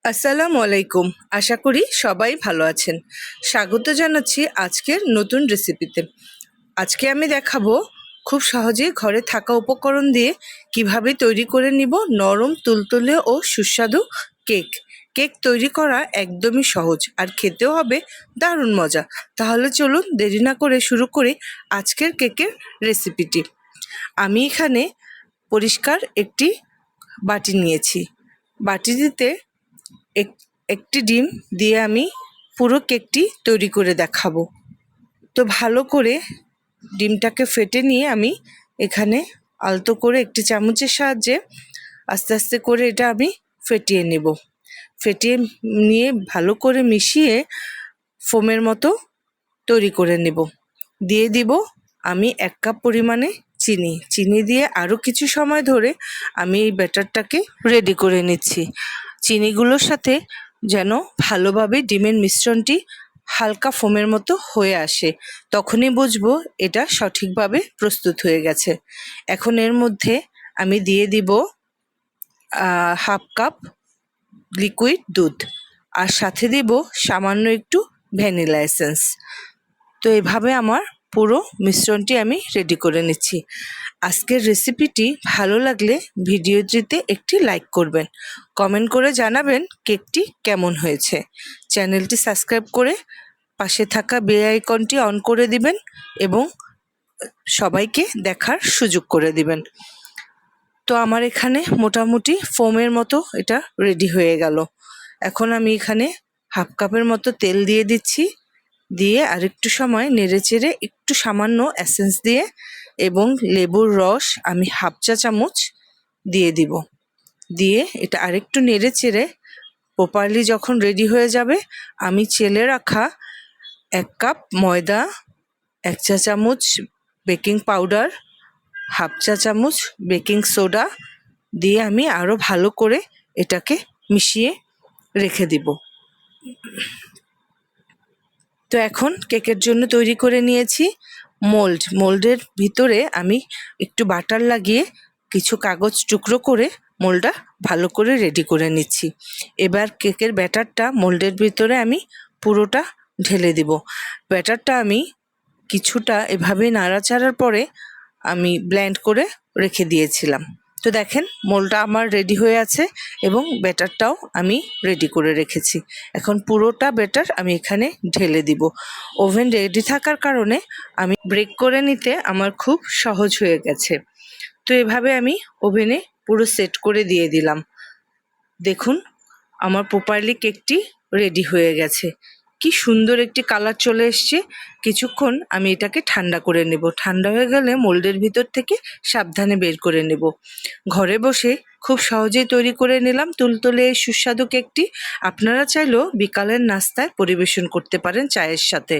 আসসালামু আলাইকুম। আশা করি সবাই ভালো আছেন। স্বাগত জানাচ্ছি আজকের নতুন রেসিপিতে। আজকে আমি দেখাবো খুব সহজেই ঘরে থাকা উপকরণ দিয়ে কিভাবে তৈরি করে নিব নরম তুলতুলে ও সুস্বাদু কেক। কেক তৈরি করা একদমই সহজ আর খেতেও হবে দারুণ মজা। তাহলে চলুন দেরি না করে শুরু করি আজকের কেকের রেসিপিটি। আমি এখানে পরিষ্কার একটি বাটি নিয়েছি। বাটিটিতে একটি ডিম দিয়ে আমি পুরো কেকটি তৈরি করে দেখাবো। তো ভালো করে ডিমটাকে ফেটে নিয়ে আমি এখানে আলতো করে একটি চামচের সাহায্যে আস্তে আস্তে করে এটা আমি ফেটিয়ে নেব। ফেটিয়ে নিয়ে ভালো করে মিশিয়ে ফোমের মতো তৈরি করে নেব। দিয়ে দিব আমি 1 কাপ পরিমাণে চিনি দিয়ে আরও কিছু সময় ধরে আমি এই ব্যাটারটাকে রেডি করে নিচ্ছি। চিনিগুলোর সাথে যেন ভালোভাবে ডিমের মিশ্রণটি হালকা ফোমের মতো হয়ে আসে, তখনই বুঝবো এটা সঠিকভাবে প্রস্তুত হয়ে গেছে। এখন এর মধ্যে আমি দিয়ে দিব 1/2 কাপ লিকুইড দুধ, আর সাথে দিব সামান্য একটু ভ্যানিলা এসেন্স। তো এভাবে আমার পুরো মিশ্রণটি আমি রেডি করে নিচ্ছি। আজকের রেসিপিটি ভালো লাগলে ভিডিওটিতে একটি লাইক করবেন, কমেন্ট করে জানাবেন কেকটি কেমন হয়েছে। চ্যানেলটি সাবস্ক্রাইব করে পাশে থাকা বেল আইকনটি অন করে দিবেন এবং সবাইকে দেখার সুযোগ করে দিবেন। তো আমার এখানে মোটামুটি ফোমের মতো এটা রেডি হয়ে গেল। এখন আমি এখানে 1/2 কাপের মতো তেল দিয়ে দিচ্ছি। দিয়ে আরেকটু সময় নেড়েচেড়ে একটু সামান্য এসেন্স দিয়ে এবং লেবুর রস আমি 1/2 চা চামচ দিয়ে দিব। দিয়ে এটা আরেকটু নেড়েচেড়ে প্রপারলি যখন রেডি হয়ে যাবে, আমি চেলে রাখা 1 কাপ ময়দা, 1 চা চামচ বেকিং পাউডার, 1/2 চা চামচ বেকিং সোডা দিয়ে আমি আরও ভালো করে এটাকে মিশিয়ে রেখে দিব। তো এখন কেকের জন্য তৈরি করে নিয়েছি মোল্ডের ভিতরে আমি একটু বাটার লাগিয়ে কিছু কাগজ টুকরো করে মোল্ডটা ভালো করে রেডি করে নিচ্ছি। এবার কেকের ব্যাটারটা মোল্ডের ভিতরে আমি পুরোটা ঢেলে দিব। ব্যাটারটা আমি কিছুটা এভাবে নাড়াচাড়ার পরে আমি ব্লেন্ড করে রেখে দিয়েছিলাম। তো দেখেন মোল্ডটা আমার রেডি হয়ে আছে এবং ব্যাটারটাও আমি রেডি করে রেখেছি। এখন পুরোটা ব্যাটার আমি এখানে ঢেলে দিব। ওভেন রেডি থাকার কারণে আমি ব্রেক করে নিতে আমার খুব সহজ হয়ে গেছে। তো এভাবে আমি ওভেনে পুরো সেট করে দিয়ে দিলাম। দেখুন আমার প্রপারলি কেকটি রেডি হয়ে গেছে। কি সুন্দর একটি কালার চলে এসছে। কিছুক্ষণ আমি এটাকে ঠান্ডা করে নেব। ঠান্ডা হয়ে গেলে মোল্ডের ভিতর থেকে সাবধানে বের করে নেব। ঘরে বসে খুব সহজেই তৈরি করে নিলাম তুলতুলে এই সুস্বাদু কেকটি। আপনারা চাইলেও বিকালের নাস্তায় পরিবেশন করতে পারেন চায়ের সাথে।